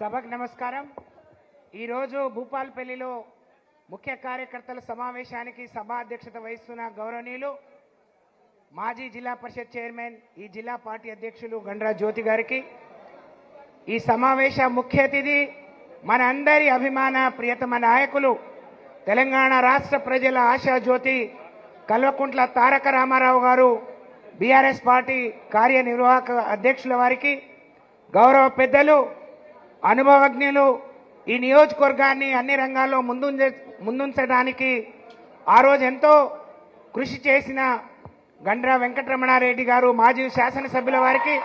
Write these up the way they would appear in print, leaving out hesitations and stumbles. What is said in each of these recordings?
సభకు నమస్కారం. ఈరోజు భూపాల్పల్లిలో ముఖ్య కార్యకర్తల సమావేశానికి సభా అధ్యక్షత వహిస్తున్న గౌరవనీయులు మాజీ జిల్లా పరిషత్ చైర్మన్ ఈ జిల్లా పార్టీ అధ్యక్షులు గండ్రా జ్యోతి గారికి, ఈ సమావేశ ముఖ్య అతిథి మన అందరి అభిమాన ప్రియతమ నాయకులు తెలంగాణ రాష్ట్ర ప్రజల ఆశా జ్యోతి కల్వకుంట్ల తారక రామారావు గారు, బీఆర్ఎస్ పార్టీ కార్యనిర్వాహక అధ్యక్షుల వారికి, గౌరవ పెద్దలు అనుభవజ్ఞులు ఈ నియోజకవర్గాన్ని అన్ని రంగాల్లో ముందుంచడానికి ఆ రోజు ఎంతో కృషి చేసిన గండ్రా వెంకటరమణారెడ్డి గారు, మాజీ శాసనసభ్యుల వారికి,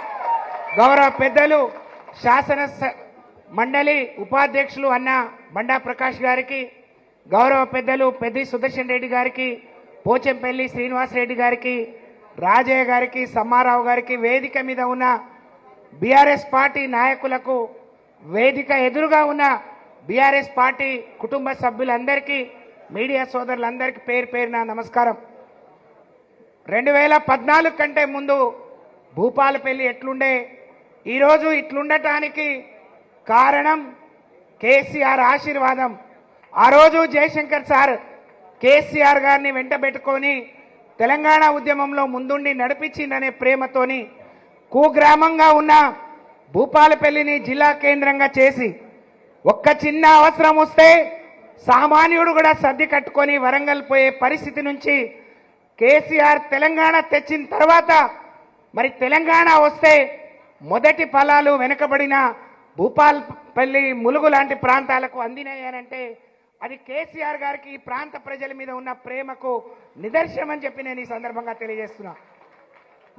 గౌరవ పెద్దలు శాసన మండలి ఉపాధ్యక్షులు అన్న బండా ప్రకాష్ గారికి, గౌరవ పెద్దలు పెద్ది సుదర్శన్ రెడ్డి గారికి, పోచంపల్లి శ్రీనివాసరెడ్డి గారికి, రాజయ్య గారికి, సమ్మారావు గారికి, వేదిక మీద ఉన్న బీఆర్ఎస్ పార్టీ నాయకులకు, వేదిక ఎదురుగా ఉన్న బీఆర్ఎస్ పార్టీ కుటుంబ సభ్యులందరికీ, మీడియా సోదరులందరికీ పేరు పేరున నమస్కారం. 2014 కంటే ముందు భూపాలపల్లి ఎట్లుండే, ఈరోజు ఇట్లుండటానికి కారణం కేసీఆర్ ఆశీర్వాదం. ఆ రోజు జయశంకర్ సార్ కేసీఆర్ గారిని వెంటబెట్టుకొని తెలంగాణ ఉద్యమంలో ముందుండి నడిపించిందనే ప్రేమతోని కుగ్రామంగా ఉన్న భూపాలపల్లిని జిల్లా కేంద్రంగా చేసి ఒక్క చిన్న అవసరం వస్తే సామాన్యుడు కూడా సర్ది కట్టుకొని వరంగల్ పోయే పరిస్థితి నుంచి కేసీఆర్ తెలంగాణ తెచ్చిన తర్వాత మరి తెలంగాణ వస్తే మొదటి ఫలాలు వెనుకబడిన భూపాలపల్లి, ములుగు లాంటి ప్రాంతాలకు అందినాయనంటే అది కేసీఆర్ గారికి ఈ ప్రాంత ప్రజల మీద ఉన్న ప్రేమకు నిదర్శనం అని చెప్పి నేను ఈ సందర్భంగా తెలియజేస్తున్నా.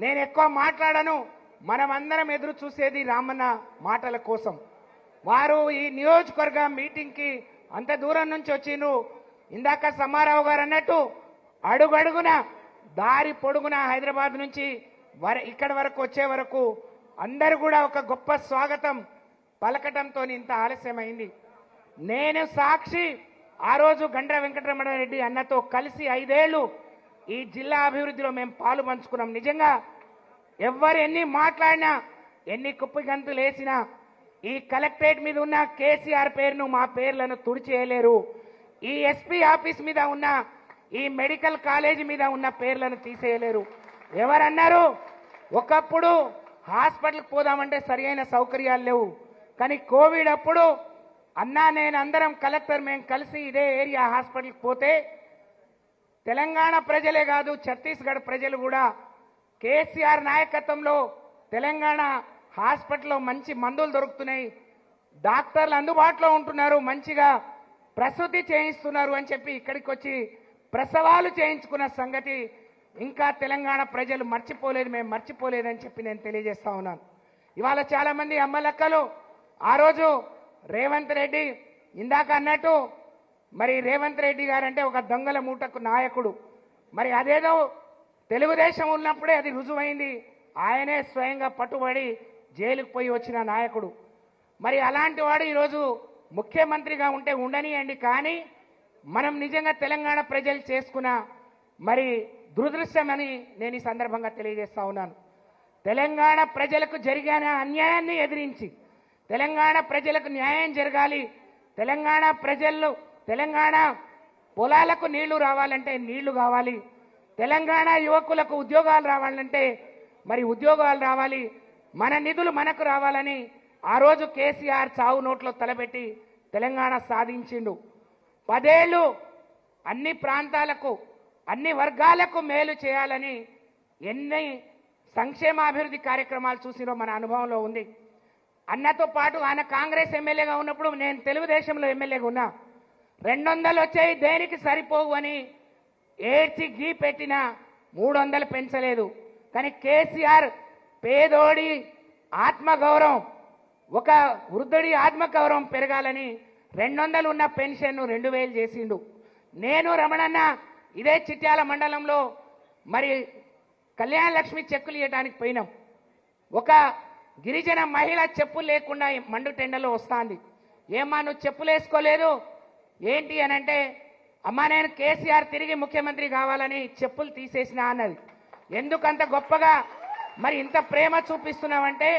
నేను ఎక్కువ మాట్లాడను, మనమందరం ఎదురు చూసేది రామన్న మాటల కోసం. వారు ఈ నియోజకవర్గ మీటింగ్కి అంత దూరం నుంచి వచ్చిండ్రు. ఇందాక సమ్మారావు గారు అన్నట్టు అడుగడుగున దారి పొడుగున హైదరాబాద్ నుంచి ఇక్కడి వరకు వచ్చే వరకు అందరూ కూడా ఒక గొప్ప స్వాగతం పలకటంతో ఇంత ఆలస్యమైంది. నేను సాక్షి. ఆ రోజు గండ్ర వెంకటరమణారెడ్డి అన్నతో కలిసి 5 ఏళ్లు ఈ జిల్లా అభివృద్ధిలో మేము పాలు పంచుకున్నాం. నిజంగా ఎవరు ఎన్ని మాట్లాడినా, ఎన్ని కుప్పిగంతులు వేసినా ఈ కలెక్టరేట్ మీద ఉన్న కేసీఆర్ పేరును, మా పేర్లను తుడిచేయలేరు. ఈ ఎస్పీ ఆఫీస్ మీద ఉన్న, ఈ మెడికల్ కాలేజీ మీద ఉన్న పేర్లను తీసేయలేరు. ఎవరన్నారు ఒకప్పుడు హాస్పిటల్కి పోదామంటే సరియైన సౌకర్యాలు లేవు, కానీ కోవిడ్ అప్పుడు అన్నా నేను అందరం కలెక్టర్ మేము కలిసి ఇదే ఏరియా హాస్పిటల్కి పోతే తెలంగాణ ప్రజలే కాదు ఛత్తీస్గఢ్ ప్రజలు కూడా కేసీఆర్ నాయకత్వంలో తెలంగాణ హాస్పిటల్లో మంచి మందులు దొరుకుతున్నాయి, డాక్టర్లు అందుబాటులో ఉంటున్నారు, మంచిగా ప్రసూతి చేయిస్తున్నారు అని చెప్పి ఇక్కడికి వచ్చి ప్రసవాలు చేయించుకున్న సంగతి ఇంకా తెలంగాణ ప్రజలు మర్చిపోలేదు, మేము మర్చిపోలేదని చెప్పి నేను తెలియజేస్తా ఉన్నాను. ఇవాళ చాలామంది అమ్మలక్కలు ఆ రోజు రేవంత్ రెడ్డి ఇందాక అన్నట్టు మరి రేవంత్ రెడ్డి గారంటే ఒక దొంగల మూటకు నాయకుడు. మరి అదేదో తెలుగుదేశం ఉన్నప్పుడే అది రుజువైంది. ఆయనే స్వయంగా పట్టుబడి జైలుకు పోయి వచ్చిన నాయకుడు. మరి అలాంటి వాడు ఈరోజు ముఖ్యమంత్రిగా ఉంటే ఉండనియండి, కానీ మనం నిజంగా తెలంగాణ ప్రజలు చేసుకున్న మరి దురదృష్టమని నేను ఈ సందర్భంగా తెలియజేస్తా ఉన్నాను. తెలంగాణ ప్రజలకు జరిగిన అన్యాయాన్ని ఎదిరించి తెలంగాణ ప్రజలకు న్యాయం జరగాలి, తెలంగాణ పొలాలకు నీళ్లు రావాలంటే నీళ్లు కావాలి, తెలంగాణ యువకులకు ఉద్యోగాలు రావాలంటే మరి ఉద్యోగాలు రావాలి, మన నిధులు మనకు రావాలని ఆ రోజు కేసీఆర్ చావు నోట్లో తలబెట్టి తెలంగాణ సాధించిండు. 10 ఏళ్లు అన్ని ప్రాంతాలకు, అన్ని వర్గాలకు మేలు చేయాలని ఎన్ని సంక్షేమాభివృద్ధి కార్యక్రమాలు చూసినో మన అనుభవంలో ఉంది. అన్నతో పాటు ఆయన కాంగ్రెస్ ఎమ్మెల్యేగా ఉన్నప్పుడు నేను తెలుగుదేశంలో ఎమ్మెల్యేగా ఉన్నా. 200 వచ్చాయి దేనికి సరిపోవు అని ఏడ్చి గీ పెట్టిన 300 పెంచలేదు. కానీ కేసీఆర్ పేదోడి ఆత్మగౌరవం, ఒక వృద్ధుడి ఆత్మగౌరవం పెరగాలని 200 ఉన్న పెన్షన్ 2000 చేసిండు. నేను రమణన్న ఇదే చిట్యాల మండలంలో మరి కళ్యాణ లక్ష్మి చెక్కులు ఇవ్వడానికి పోయినాం. ఒక గిరిజన మహిళ చెప్పులు లేకుండా మండు టెండలో వస్తాంది. ఏమ్మా నువ్వు చెప్పులు వేసుకోలేదు ఏంటి అని అంటే, అమ్మా నేను కేసీఆర్ తిరిగి ముఖ్యమంత్రి కావాలని చెప్పులు తీసేసిన అన్నది. ఎందుకంత గొప్పగా మరి ఇంత ప్రేమ చూపిస్తున్నావంటే,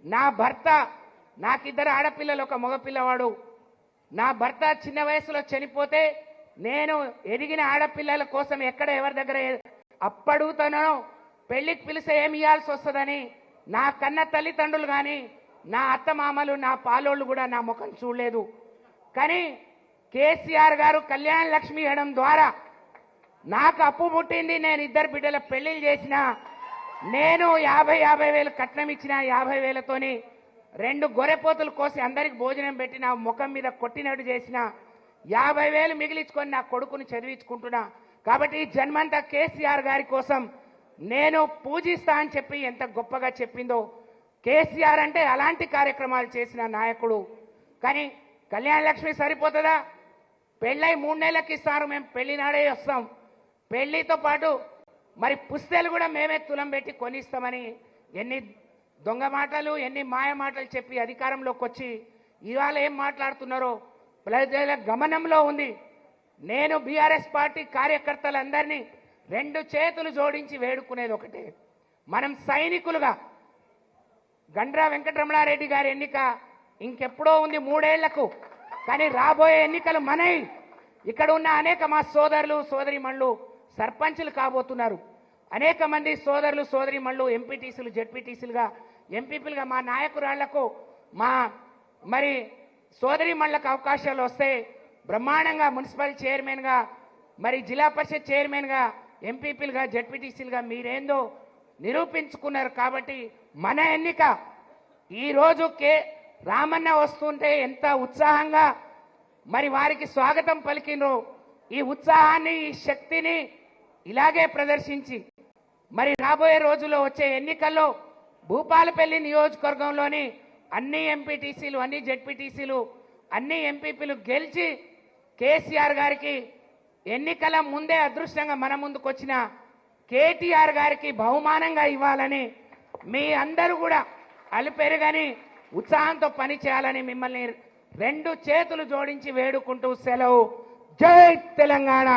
నా భర్త నాకిద్దరు ఆడపిల్లలు, ఒక మగపిల్లవాడు. నా భర్త చిన్న వయసులో చనిపోతే నేను ఎదిగిన ఆడపిల్లల కోసం ఎక్కడ ఎవరి దగ్గర అప్పడుగుతానో పెళ్లికి పిలిస్తే ఏమి ఇవ్వాల్సి వస్తుందని నా కన్న తల్లిదండ్రులు కానీ నా అత్తమామలు నా పాలోళ్ళు కూడా నా ముఖం చూడలేదు. కానీ కేసీఆర్ గారు కళ్యాణ లక్ష్మి ఇవ్వడం ద్వారా నాకు అప్పు పుట్టింది. నేను ఇద్దరు బిడ్డల పెళ్లిళ్ళు చేసిన, నేను 50 వేలు కట్నం ఇచ్చిన, 50 వేలతోని 2 గొర్రెపోతులు కోసి అందరికి భోజనం పెట్టిన, ముఖం మీద కొట్టినట్టు చేసిన, 50 వేలు మిగిలించుకొని నా కొడుకుని చదివించుకుంటున్నా. కాబట్టి ఈ జన్మంతా కేసీఆర్ గారి కోసం నేను పూజిస్తా అని చెప్పి ఎంత గొప్పగా చెప్పిందో. కేసీఆర్ అంటే అలాంటి కార్యక్రమాలు చేసిన నాయకుడు. కానీ కళ్యాణ లక్ష్మి సరిపోతుందా? పెళ్ళై 3 నెలలకు ఇస్తారు, మేము పెళ్లి నాడే వస్తాం. పెళ్లితో పాటు మరి పుస్తలు కూడా మేమే తులం పెట్టి కొనిస్తామని ఎన్ని దొంగ మాటలు, ఎన్ని మాయ మాటలు చెప్పి అధికారంలోకి వచ్చి ఇవాళ ఏం మాట్లాడుతున్నారో ప్రజల గమనంలో ఉంది. నేను బీఆర్ఎస్ పార్టీ కార్యకర్తలందరినీ 2 చేతులు జోడించి వేడుకునేది ఒకటే, మనం సైనికులుగా గండ్రా వెంకటరమణారెడ్డి గారి ఎన్నిక ఇంకెప్పుడో ఉంది 3 ఏళ్లకు. కానీ రాబోయే ఎన్నికలు మనై. ఇక్కడ ఉన్న అనేక మా సోదరులు సోదరిమణులు సర్పంచులు కాబోతున్నారు. అనేక మంది సోదరులు సోదరిమణులు ఎంపీటీసీలు జెడ్పీటీసీలుగా ఎంపీపీలుగా మా నాయకురాళ్లకు మా మరి సోదరిమణులకు అవకాశాలు వస్తే బ్రహ్మాండంగా మున్సిపల్ చైర్మన్గా మరి జిల్లా పరిషత్ చైర్మన్గా ఎంపీపీలుగా జెడ్పీటీసీలుగా మీరేందో నిరూపించుకున్నారు. కాబట్టి మన ఎన్నిక ఈరోజు రామన్న వస్తుంటే ఎంత ఉత్సాహంగా మరి వారికి స్వాగతం పలికినో ఈ ఉత్సాహాన్ని ఈ శక్తిని ఇలాగే ప్రదర్శించి మరి రాబోయే రోజుల్లో వచ్చే ఎన్నికల్లో భూపాలపల్లి నియోజకవర్గంలోని అన్ని ఎంపీటీసీలు అన్ని జెడ్పీటీసీలు అన్ని ఎంపీపీలు గెలిచి కేసీఆర్ గారికి ఎన్నికల ముందే అదృష్టంగా మన ముందుకు వచ్చిన కేటీఆర్ గారికి బహుమానంగా ఇవ్వాలని మీ అందరూ కూడా అలుపెరుగని ఉత్సాహంతో పని చేయాలని మిమ్మల్ని 2 చేతులు జోడించి వేడుకుంటూ సెలవు. జై తెలంగాణ.